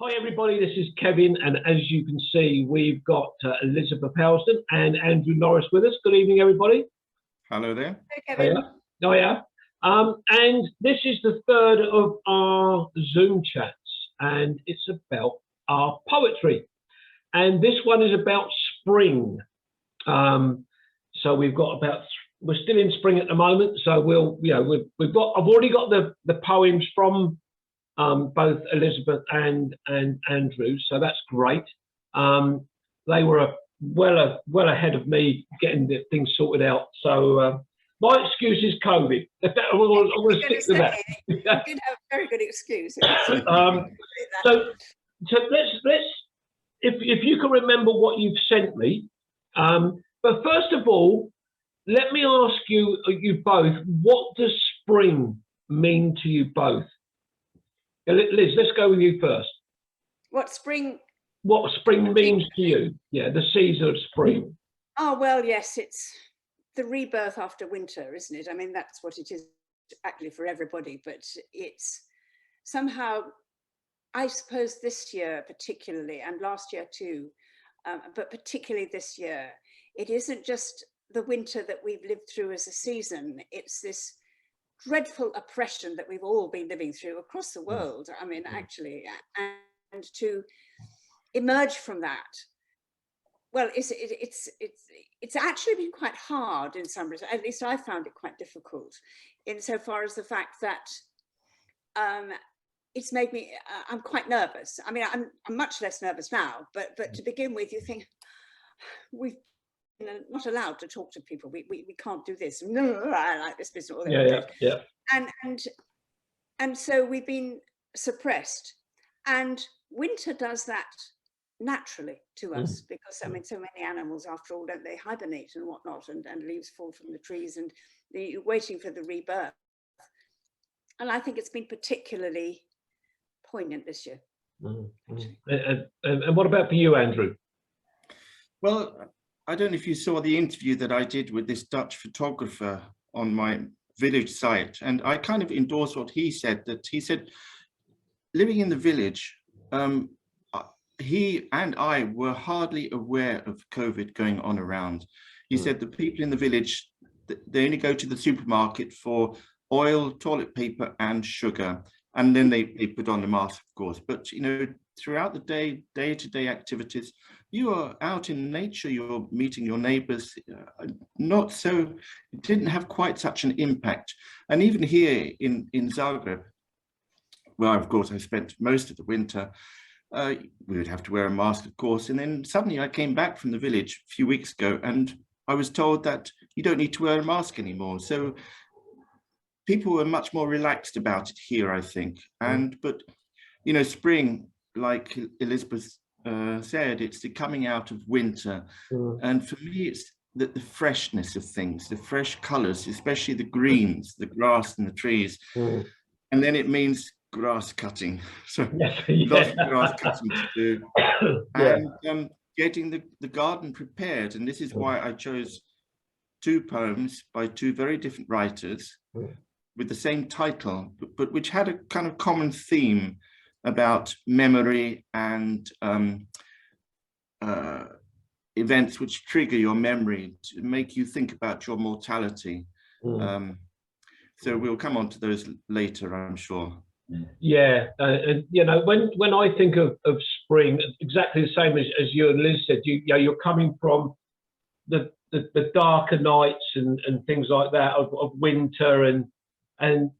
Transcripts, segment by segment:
Hi everybody, this is Kevin, and as you can see, we've got Elizabeth Housden and Andrew Norris with us. Good evening, everybody. Hello there. Hey, Kevin. Hiya. And this is the third of our Zoom chats, and it's about our poetry. And this one is about spring. So we've got we're still in spring at the moment, so I've already got the poems from both Elizabeth and Andrew, so that's great. They were well ahead of me getting the things sorted out. So my excuse is COVID. I'm going to stick to that. You did have a very good excuse. So let's if you can remember what you've sent me. But first of all, let me ask you both, what does spring mean to you both? Liz, let's go with you first. What spring means to you? Yeah, the season of spring. Oh, well, yes, it's the rebirth after winter, isn't it? I mean, that's what it is actually for everybody, but it's somehow, I suppose this year particularly, and last year too, but particularly this year, it isn't just the winter that we've lived through as a season, it's this dreadful oppression that we've all been living through across the world. I mean, actually, and to emerge from that, well, it's actually been quite hard in some respects. At least I found it quite difficult, insofar as the fact that it's made me. I'm quite nervous. I mean, I'm much less nervous now, but to begin with, you think we've not allowed to talk to people. We can't do this. No, I like this business. Yeah. And so we've been suppressed. And winter does that naturally to us, because I mean, so many animals, after all, don't they hibernate and whatnot, and leaves fall from the trees, and you're waiting for the rebirth. And I think it's been particularly poignant this year. And what about for you, Andrew? Well, I don't know if you saw the interview that I did with this Dutch photographer on my village site, and I kind of endorse what he said, that he said, living in the village, he and I were hardly aware of COVID going on around. He said the people in the village, they only go to the supermarket for oil, toilet paper and sugar, and then they put on the mask, of course. But, you know, throughout the day-to-day activities, you are out in nature, you're meeting your neighbors, it didn't have quite such an impact. And even here in Zagreb, where of course I spent most of the winter, we would have to wear a mask, of course. And then suddenly I came back from the village a few weeks ago and I was told that you don't need to wear a mask anymore. So people were much more relaxed about it here, I think. But, you know, spring, like Elizabeth said, it's the coming out of winter. And for me, it's the freshness of things, the fresh colors, especially the greens, the grass and the trees. And then it means grass cutting. So lots of grass cutting to do. And getting the garden prepared. And this is why I chose two poems by two very different writers with the same title, but which had a kind of common theme about memory and events which trigger your memory to make you think about your mortality. So we'll come on to those later, I'm sure. Yeah, and you know, when I think of spring, exactly the same as you and Liz said, you're coming from the darker nights and things like that of winter and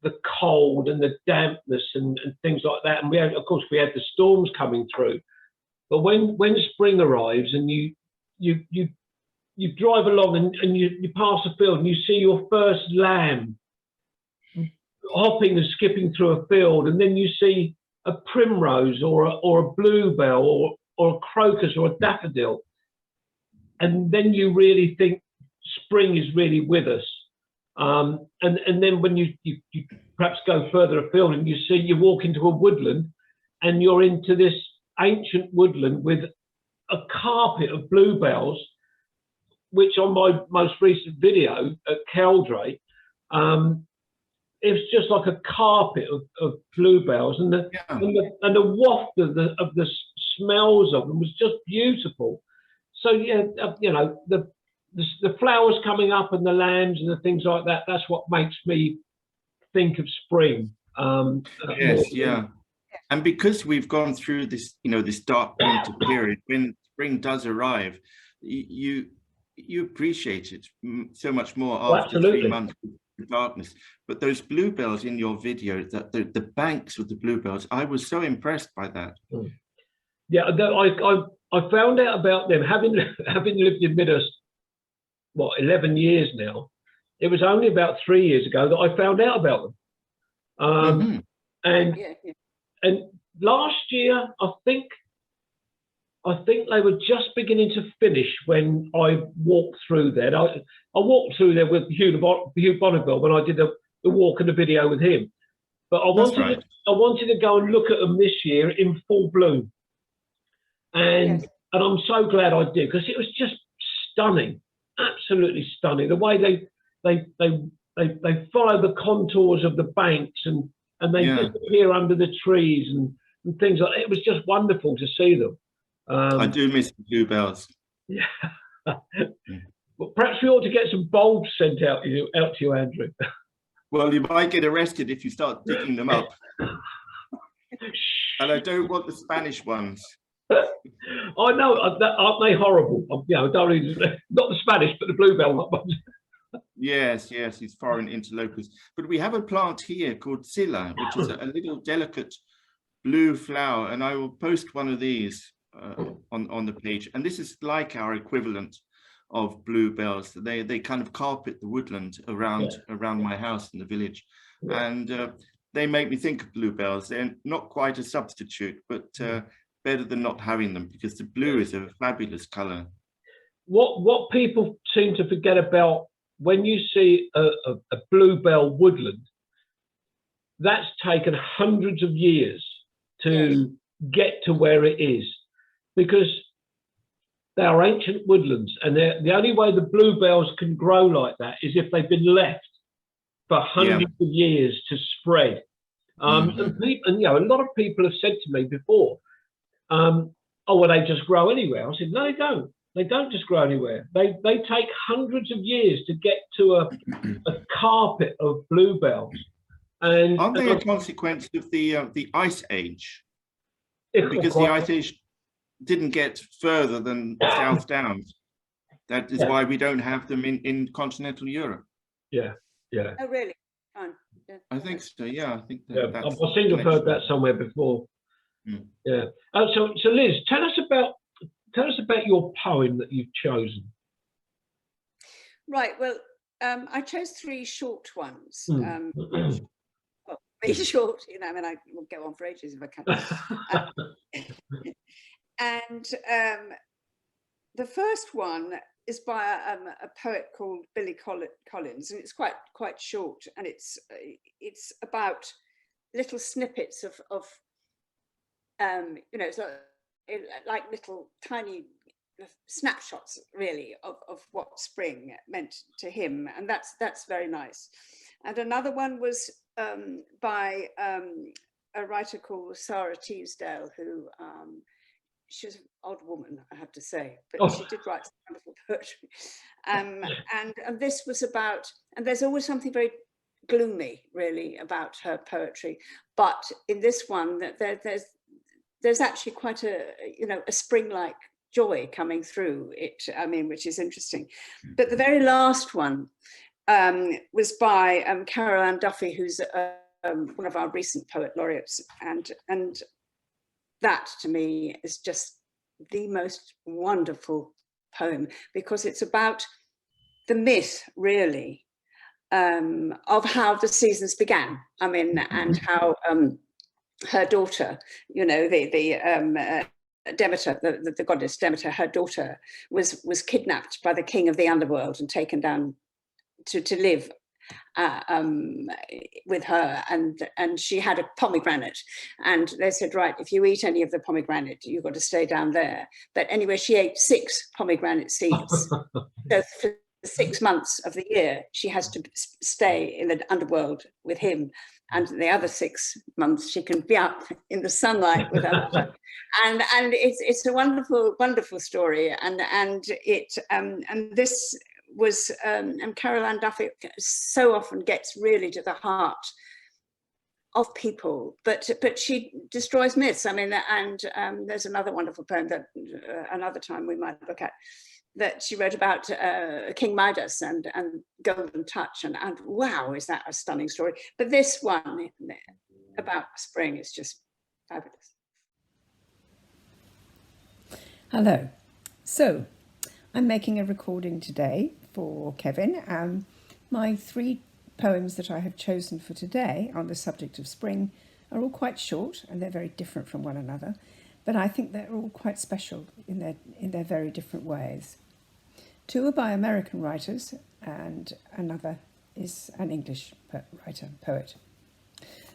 the cold and the dampness and things like that. And we had, of course, we had the storms coming through. But when spring arrives and you drive along and you pass a field and you see your first lamb hopping and skipping through a field, and then you see a primrose or a bluebell or a crocus or a daffodil, and then you really think spring is really with us. And then when you perhaps go further afield and you walk into a woodland and you're into this ancient woodland with a carpet of bluebells, which on my most recent video at Caldray, it's just like a carpet of bluebells, and the waft of the smells of them was just beautiful. So yeah, you know, the flowers coming up and the lambs and the things like that. That's what makes me think of spring. Yes, yeah. And because we've gone through this, you know, this dark winter period, when spring does arrive, you appreciate it so much more after 3 months of darkness. But those bluebells in your video, the banks of the bluebells, I was so impressed by that. Yeah, I found out about them having lived in Midhurst, what, 11 years now. It was only about 3 years ago that I found out about them. And last year, I think they were just beginning to finish when I walked through there. I walked through there with Hugh Bonneville when I did the walk and the video with him. But I wanted to go and look at them this year in full bloom. And I'm so glad I did, because it was just stunning, absolutely stunning. The way they follow the contours of the banks and they disappear under the trees and things like that. It was just wonderful to see them. I do miss the bluebells. Yeah. Well, perhaps we ought to get some bulbs sent out to you, Andrew. Well, you might get arrested if you start digging them up. And I don't want the Spanish ones. I know, aren't they horrible? You know, not the Spanish, but the bluebell ones. Yes, these foreign interlopers. But we have a plant here called Scylla, which is a little delicate blue flower, and I will post one of these on the page. And this is like our equivalent of bluebells. They kind of carpet the woodland around my house in the village, and they make me think of bluebells. They're not quite a substitute, but better than not having them, because the blue is a fabulous color. What people seem to forget about when you see a bluebell woodland, that's taken hundreds of years to get to where it is, because they are ancient woodlands, and the only way the bluebells can grow like that is if they've been left for hundreds of years to spread. And you know, a lot of people have said to me before, oh, well, they just grow anywhere. I said, no, they don't. They don't just grow anywhere. They take hundreds of years to get to a carpet of bluebells. And aren't they a consequence of the ice age? Because the ice age didn't get further than South Downs. That is why we don't have them in continental Europe. Yeah. Oh, really? I think so. Yeah, I think that. I seem to have heard that somewhere before. Yeah. So Liz, tell us about your poem that you've chosen. Right. Well, I chose 3 short ones. Well, very short. You know, I mean, I will go on for ages if I can. And the first one is by a poet called Billy Collins, and it's quite short, and it's about little snippets of you know, so like little tiny snapshots, really, of what spring meant to him, and that's very nice. And another one was by a writer called Sarah Teasdale, who she's an odd woman, I have to say, but she did write some wonderful poetry. And this was about, and there's always something very gloomy, really, about her poetry, but in this one, there's actually quite a, you know, a spring-like joy coming through it, I mean, which is interesting. But the very last one was by Carol Ann Duffy, who's one of our recent Poet Laureates, and that to me is just the most wonderful poem, because it's about the myth, really, of how the seasons began. I mean, and how her daughter, you know, the Demeter, the goddess Demeter, her daughter was kidnapped by the king of the underworld and taken down to live with her, and she had a pomegranate, and they said, right, if you eat any of the pomegranate, you've got to stay down there. But anyway, she ate 6 pomegranate seeds. So for 6 months of the year, she has to stay in the underworld with him. And the other 6 months, she can be up in the sunlight with her lover. And it's a wonderful, wonderful story. And this was, and Caroline Duffy so often gets really to the heart of people, but she destroys myths. I mean, and there's another wonderful poem that another time we might look at, that she wrote about King Midas and Golden Touch, and wow, is that a stunning story. But this one about spring is just fabulous. Hello. So I'm making a recording today for Kevin. My 3 poems that I have chosen for today on the subject of spring are all quite short, and they're very different from one another, but I think they're all quite special in their very different ways. 2 are by American writers, and another is an English poet.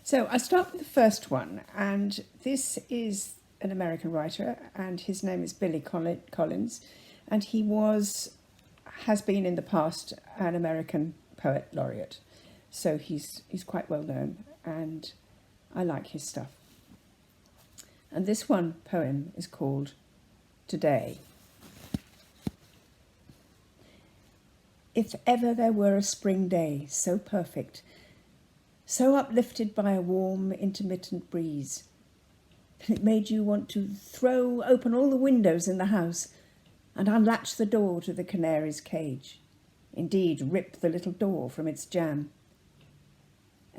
So I start with the first one, and this is an American writer, and his name is Billy Collins, and he has been in the past an American Poet Laureate. So he's quite well known, and I like his stuff. And this one poem is called Today. If ever there were a spring day so perfect, so uplifted by a warm, intermittent breeze, it made you want to throw open all the windows in the house and unlatch the door to the canary's cage, indeed rip the little door from its jamb.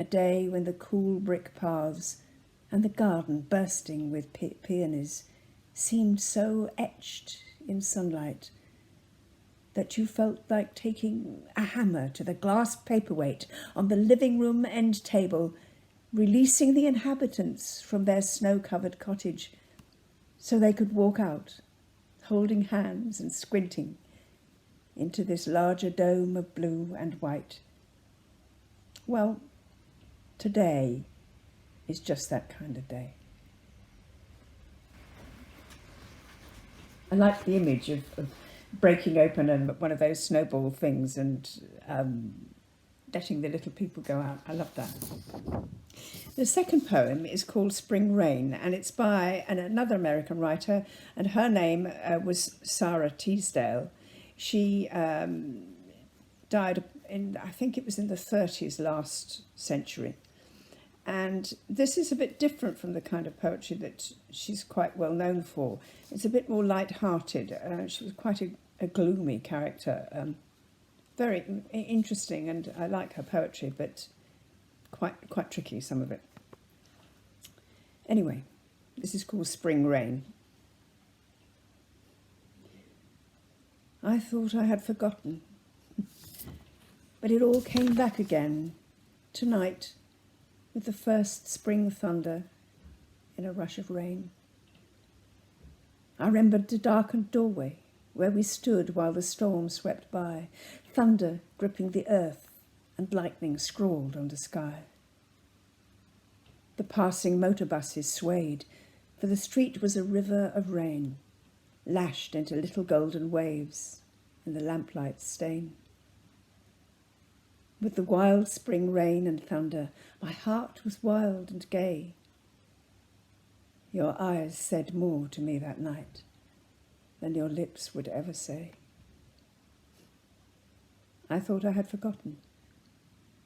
A day when the cool brick paths and the garden bursting with peonies seemed so etched in sunlight that you felt like taking a hammer to the glass paperweight on the living room end table, releasing the inhabitants from their snow-covered cottage so they could walk out, holding hands and squinting into this larger dome of blue and white. Well, today is just that kind of day. I like the image of breaking open one of those snowball things and letting the little people go out. I love that. The second poem is called Spring Rain, and it's by another American writer, and her name was Sarah Teasdale. She died I think it was in the 30s last century. And this is a bit different from the kind of poetry that she's quite well known for. It's a bit more light-hearted. She was quite a gloomy character, very interesting, and I like her poetry, but quite tricky, some of it. Anyway, this is called Spring Rain. I thought I had forgotten, but it all came back again tonight, with the first spring thunder in a rush of rain. I remembered the darkened doorway where we stood while the storm swept by, thunder gripping the earth and lightning scrawled on the sky. The passing motor buses swayed, for the street was a river of rain, lashed into little golden waves in the lamplight's stain. With the wild spring rain and thunder, my heart was wild and gay. Your eyes said more to me that night than your lips would ever say. I thought I had forgotten,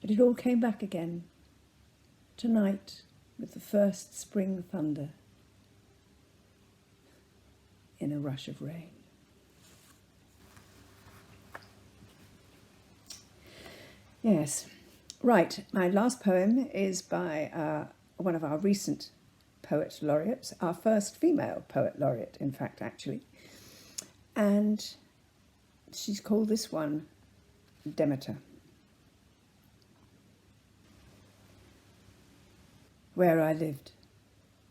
but it all came back again, tonight with the first spring thunder in a rush of rain. Yes, right. My last poem is by one of our recent Poet Laureates, our first female Poet Laureate, in fact, actually. And she's called this one Demeter. Where I lived,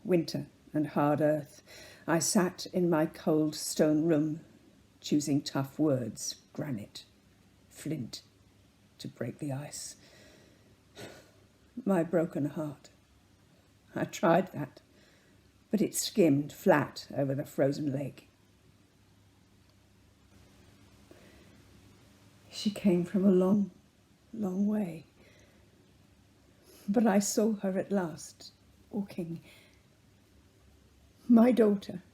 winter and hard earth, I sat in my cold stone room, choosing tough words, granite, flint, to break the ice. My broken heart. I tried that, but it skimmed flat over the frozen lake. She came from a long, long way. But I saw her at last, walking. My daughter,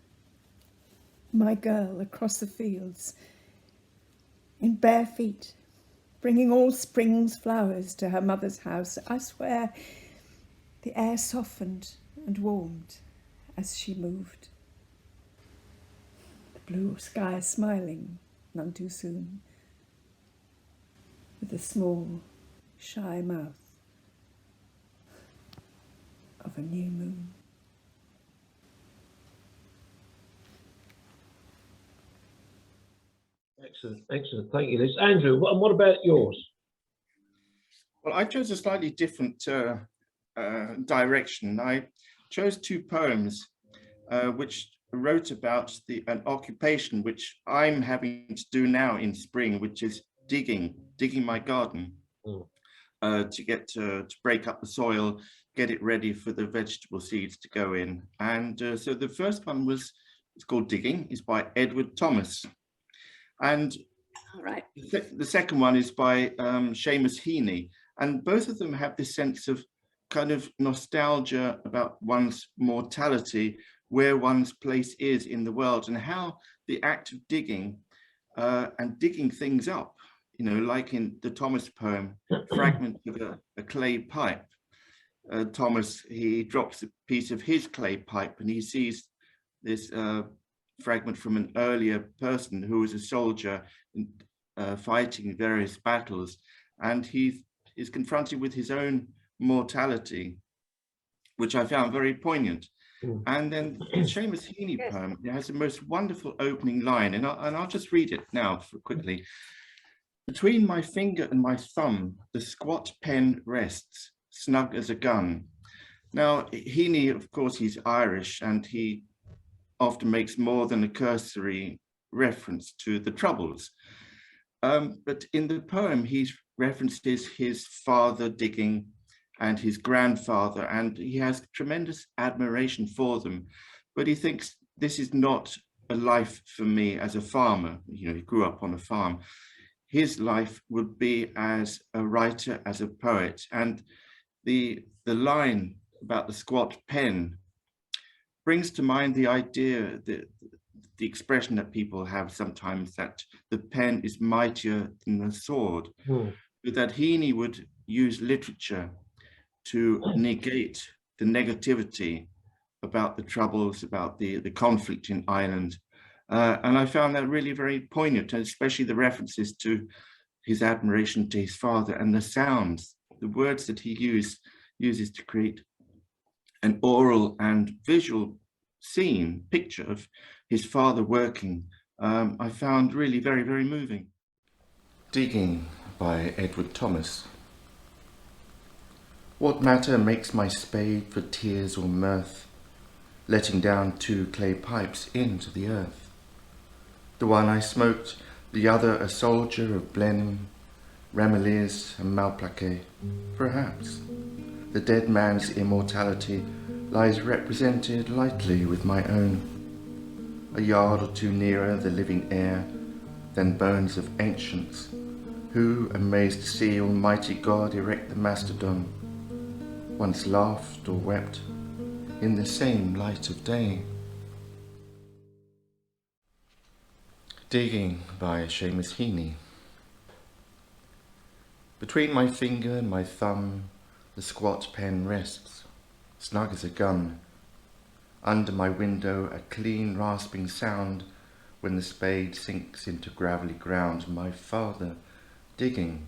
my girl, across the fields, in bare feet, bringing all spring's flowers to her mother's house. I swear the air softened and warmed as she moved. The blue sky smiling, none too soon, with a small, shy mouth of a new moon. Excellent, excellent. Thank you, Liz. Andrew, what about yours? Well, I chose a slightly different direction. I chose two poems which wrote about an occupation which I'm having to do now in spring, which is digging my garden to break up the soil, get it ready for the vegetable seeds to go in. And so the first one it's called Digging, is by Edward Thomas. And the second one is by Seamus Heaney. And both of them have this sense of kind of nostalgia about one's mortality, where one's place is in the world, and how the act of digging and digging things up, you know, like in the Thomas poem, fragment of a clay pipe. Thomas, he drops a piece of his clay pipe and he sees this fragment from an earlier person who was a soldier fighting various battles, and he is confronted with his own mortality, which I found very poignant. And then the Seamus Heaney poem, it has the most wonderful opening line, and I'll just read it now quickly. Between my finger and my thumb, the squat pen rests, snug as a gun. Now, Heaney, of course, he's Irish, and he often makes more than a cursory reference to the Troubles. But in the poem, he references his father digging and his grandfather, and he has tremendous admiration for them. But he thinks, this is not a life for me as a farmer. You know, he grew up on a farm. His life would be as a writer, as a poet. And the line about the squat pen brings to mind the idea, the expression that people have sometimes, that the pen is mightier than the sword, but that Heaney would use literature to negate the negativity about the Troubles, about the conflict in Ireland. And I found that really very poignant, and especially the references to his admiration to his father and the sounds, the words that he uses to create an oral and visual picture of his father working. I found really very, very moving. Digging by Edward Thomas. What matter makes my spade for tears or mirth, letting down 2 clay pipes into the earth? The one I smoked, the other a soldier of Blenheim, Ramillies and Malplaquet. Perhaps the dead man's immortality lies represented lightly with my own, a yard or 2 nearer the living air than bones of ancients, who, amazed to see Almighty God erect the mastodon, once laughed or wept in the same light of day. Digging by Seamus Heaney. Between my finger and my thumb, the squat pen rests, snug as a gun. Under my window, a clean rasping sound when the spade sinks into gravelly ground. My father digging.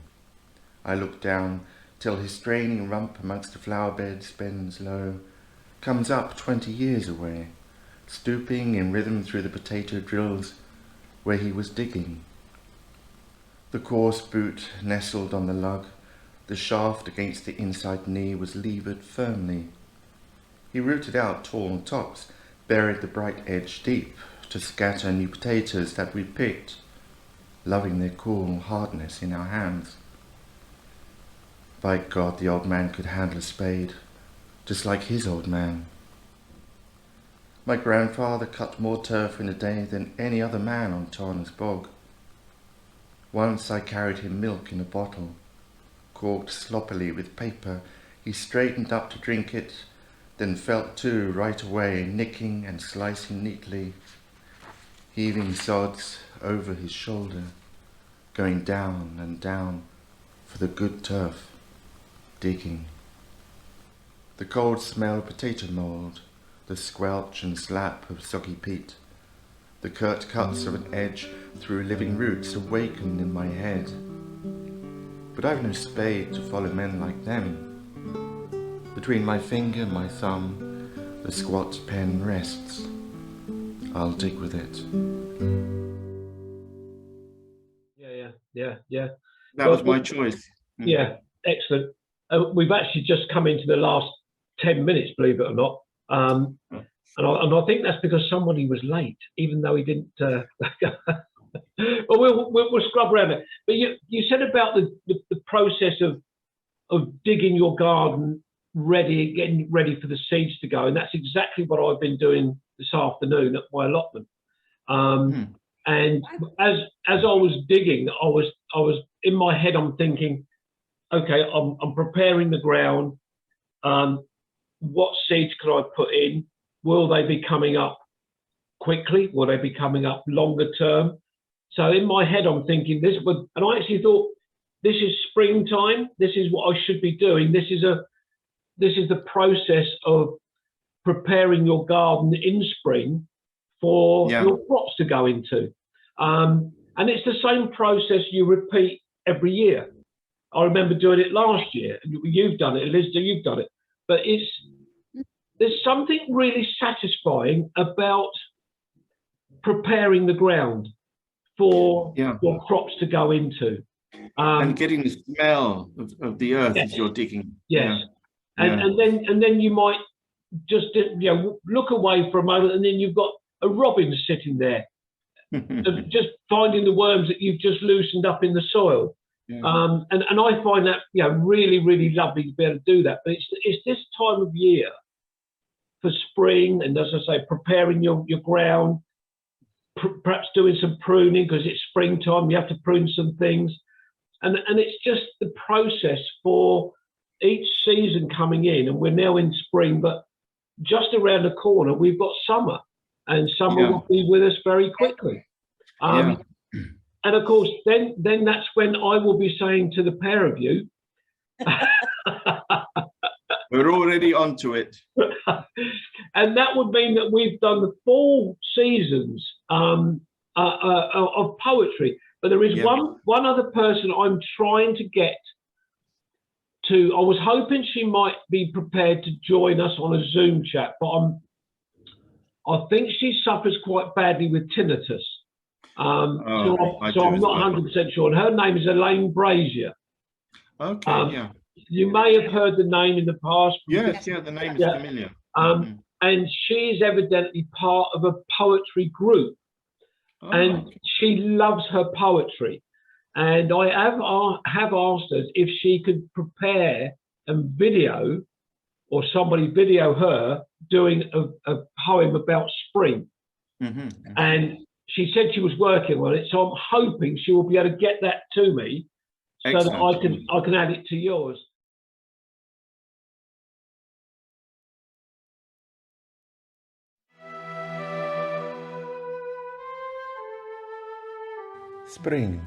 I look down till his straining rump amongst the flower beds bends low, comes up 20 years away, stooping in rhythm through the potato drills where he was digging. The coarse boot nestled on the lug, the shaft against the inside knee was levered firmly. He rooted out tall tops, buried the bright edge deep to scatter new potatoes that we picked, loving their cool hardness in our hands. By God, the old man could handle a spade, just like his old man. My grandfather cut more turf in a day than any other man on Tarner's bog. Once I carried him milk in a bottle. Corked sloppily with paper, he straightened up to drink it, then felt to right away, nicking and slicing neatly, heaving sods over his shoulder, going down and down for the good turf, digging. The cold smell of potato mould, the squelch and slap of soggy peat, the curt cuts of an edge through living roots awakened in my head. But I've no spade to follow men like them. Between my finger and my thumb, the squat pen rests. I'll dig with it. Yeah. That was my choice. Yeah, excellent. We've actually just come into the last 10 minutes, believe it or not. And I think that's because somebody was late, even though he didn't. But we'll scrub around it. But you said about the process of digging your garden ready, getting ready for the seeds to go, and that's exactly what I've been doing this afternoon at my allotment. And as I was digging, I was in my head, I'm thinking, okay, I'm preparing the ground. What seeds could I put in? Will they be coming up quickly? Will they be coming up longer term? So in my head, I'm thinking this would, and I actually thought, this is springtime. This is what I should be doing. This is the process of preparing your garden in spring for your crops to go into. And it's the same process you repeat every year. I remember doing it last year. You've done it, Elizabeth, you've done it. But there's something really satisfying about preparing the ground for your crops to go into. And getting the smell of the earth as you're digging. Yes. And then you might just look away for a moment, and then you've got a robin sitting there, just finding the worms that you've just loosened up in the soil. And I find that really, really lovely to be able to do that. But it's this time of year for spring, and as I say, preparing your ground, perhaps doing some pruning because it's springtime. You have to prune some things, and it's just the process for each season coming in. And we're now in spring, but just around the corner we've got summer, and summer will be with us very quickly. And of course, then that's when I will be saying to the pair of you, we're already onto it. And that would mean that we've done the 4 seasons of poetry. But there is one other person I'm trying to get to. I was hoping she might be prepared to join us on a Zoom chat, but I think she suffers quite badly with tinnitus. So I'm not 100% sure. And her name is Elaine Brazier. Okay, You may have heard the name in the past. Yes, the name is familiar. And she's evidently part of a poetry group. And she loves her poetry. And I have asked her if she could prepare and video, or somebody video her doing a poem about spring. And she said she was working on it, so I'm hoping she will be able to get that to me so that I can add it to yours. Spring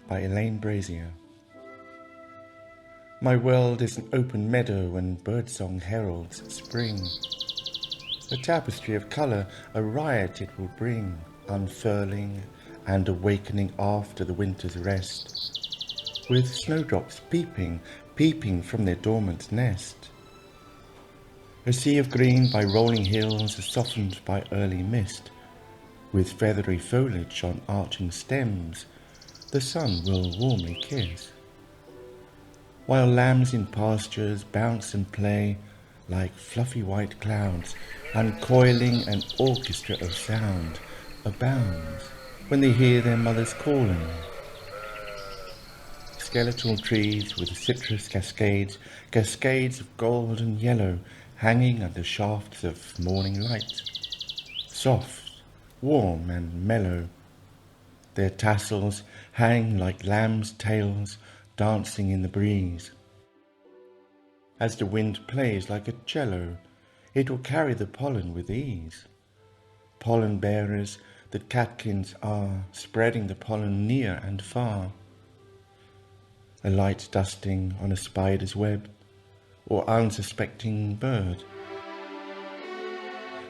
by Elaine Brazier. My world is an open meadow and birdsong heralds spring. A tapestry of colour, a riot it will bring, unfurling and awakening after the winter's rest, with snowdrops peeping from their dormant nest. A sea of green by rolling hills softened by early mist, with feathery foliage on arching stems, the sun will warmly kiss. While lambs in pastures bounce and play like fluffy white clouds, uncoiling an orchestra of sound abounds when they hear their mothers calling. Skeletal trees with citrus cascades of gold and yellow hanging under shafts of morning light, soft, warm and mellow, their tassels hang like lambs' tails dancing in the breeze. As the wind plays like a cello, it will carry the pollen with ease. Pollen bearers that catkins are, spreading the pollen near and far. A light dusting on a spider's web, or unsuspecting bird.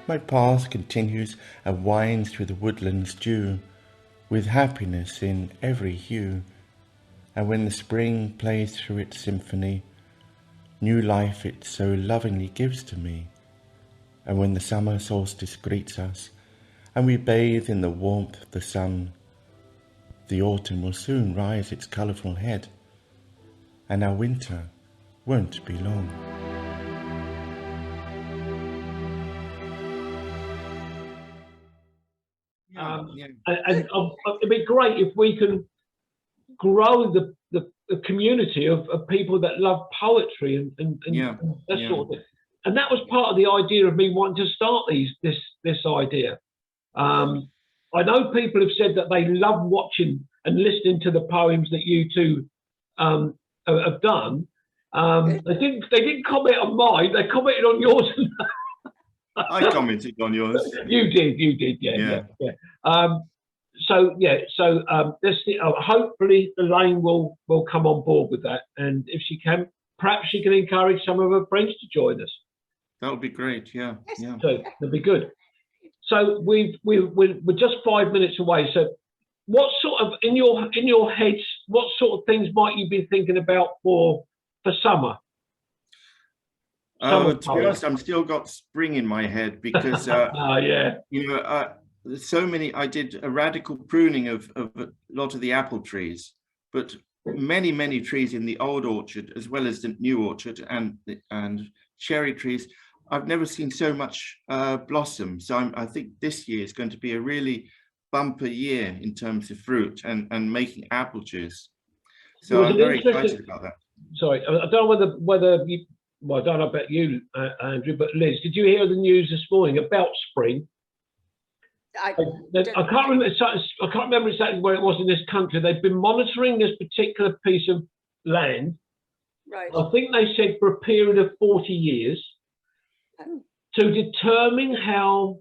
My path continues and winds through the woodland's dew, with happiness in every hue. And when the spring plays through its symphony, new life it so lovingly gives to me. And when the summer solstice greets us, and we bathe in the warmth of the sun, the autumn will soon rise its colourful head, and our winter won't be long. And it'd be great if we can grow the community of people that love poetry and that sort of thing. And that was part of the idea of me wanting to start this idea. I know people have said that they love watching and listening to the poems that you two have done. They didn't comment on mine. They commented on yours. I commented on yours. You did, yeah. So let's see. Hopefully Elaine will come on board with that, and if she can, perhaps she can encourage some of her friends to join us. That would be great. Yeah. So that'd be good. So we're just 5 minutes away. So what sort of in your heads, what sort of things might you be thinking about for summer? To be honest, I'm still got spring in my head because so many. I did a radical pruning of a lot of the apple trees, but many trees in the old orchard as well as the new orchard and cherry trees. I've never seen so much blossom. So I think this year is going to be a really bumper year in terms of fruit and making apple juice. So I'm very excited about that. Sorry, I don't know whether you. Well, I don't know about you, Andrew, but Liz, did you hear the news this morning about spring? I can't remember. I can't remember exactly where it was in this country. They've been monitoring this particular piece of land. Right. I think they said for a period of 40 years to determine how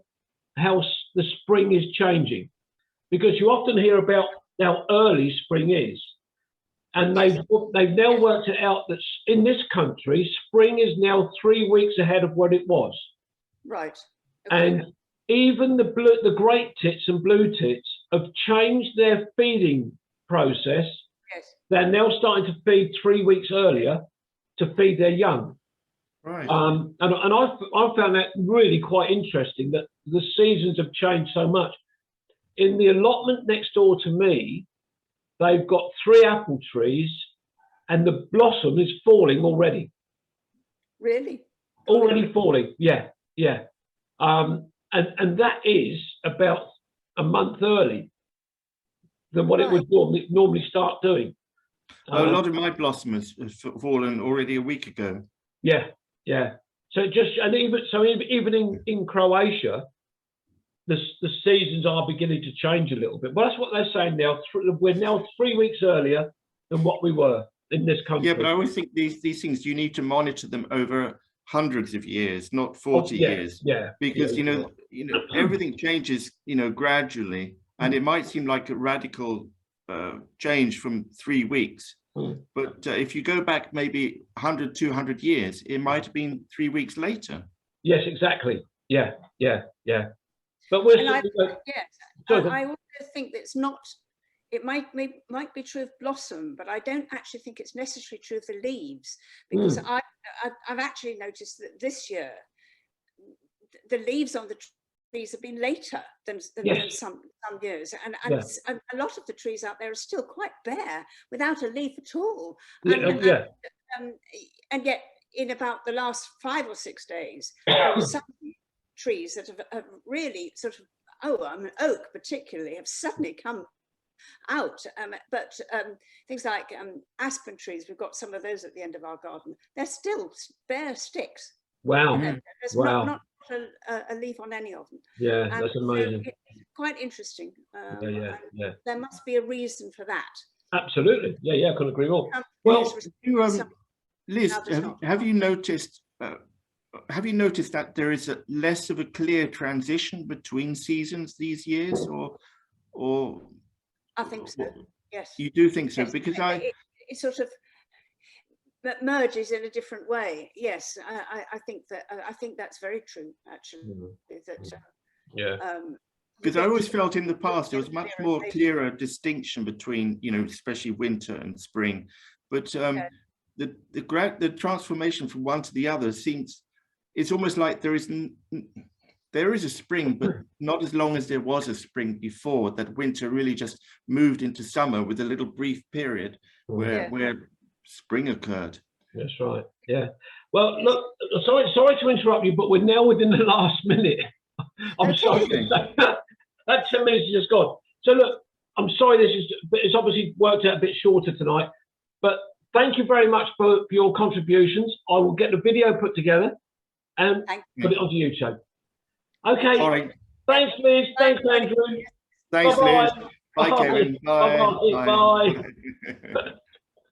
the spring is changing, because you often hear about how early spring is. And they've now worked it out that in this country, spring is now 3 weeks ahead of what it was. Right. Okay. And even the great tits and blue tits have changed their feeding process. Yes. They're now starting to feed 3 weeks earlier to feed their young. Right. And I found that really quite interesting, that the seasons have changed so much. In the allotment next door to me, they've got 3 apple trees, and the blossom is falling already. Really? Already falling, yeah. And that is about a month early than what it would normally start doing. A lot of my blossom has fallen already a week ago. Yeah. So even in Croatia, the seasons are beginning to change a little bit. But that's what they're saying now. We're now 3 weeks earlier than what we were in this country. Yeah, but I always think these things, you need to monitor them over hundreds of years, not 40 years. Yeah. Because you know everything changes, gradually, and it might seem like a radical change from 3 weeks. But if you go back maybe 100, 200 years, it might have been 3 weeks later. Yes, exactly. Yeah. But I also think that it's not. It might be true of blossom, but I don't actually think it's necessarily true of the leaves, because I've actually noticed that this year the leaves on the trees have been later than some years, and a lot of the trees out there are still quite bare, without a leaf at all. And yet, in about the last 5 or 6 days, some trees that have really sort of, oak particularly, have suddenly come out. But things like aspen trees, we've got some of those at the end of our garden. They're still bare sticks. Wow. There's not a leaf on any of them. Yeah, that's amazing. quite interesting. Yeah. There must be a reason for that. Absolutely. Yeah, I couldn't agree more. Some Well, is respect- You, some- Liz, others not. have you noticed that there is less of a clear transition between seasons these years, or I think so. Yes. you do think so? Yes. Because It sort of merges in a different way. Yes, I think that's very true. Actually, that because I always felt in the past there was much more clearer distinction between, especially winter and spring, but the transformation from one to the other seems, it's almost like there is a spring, but not as long as there was a spring before. That winter really just moved into summer with a little brief period where spring occurred. That's right. Yeah. Well, look, sorry to interrupt you, but we're now within the last minute. I'm sorry to say that 10 minutes is just gone. So look, I'm sorry it's obviously worked out a bit shorter tonight, but thank you very much for your contributions. I will get the video put together and put it onto YouTube. Okay. All right. Thanks, Liz. Thanks, Andrew. Thanks, Bye-bye. Liz. Bye, Kevin. Bye. Bye.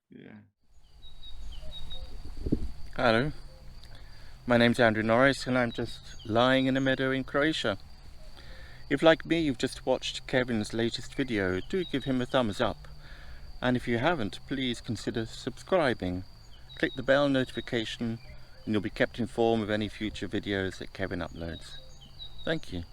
Yeah. Hello, my name's Andrew Norris and I'm just lying in a meadow in Croatia. If, like me, you've just watched Kevin's latest video, do give him a thumbs up. And if you haven't, please consider subscribing. Click the bell notification and you'll be kept informed of any future videos that Kevin uploads. Thank you.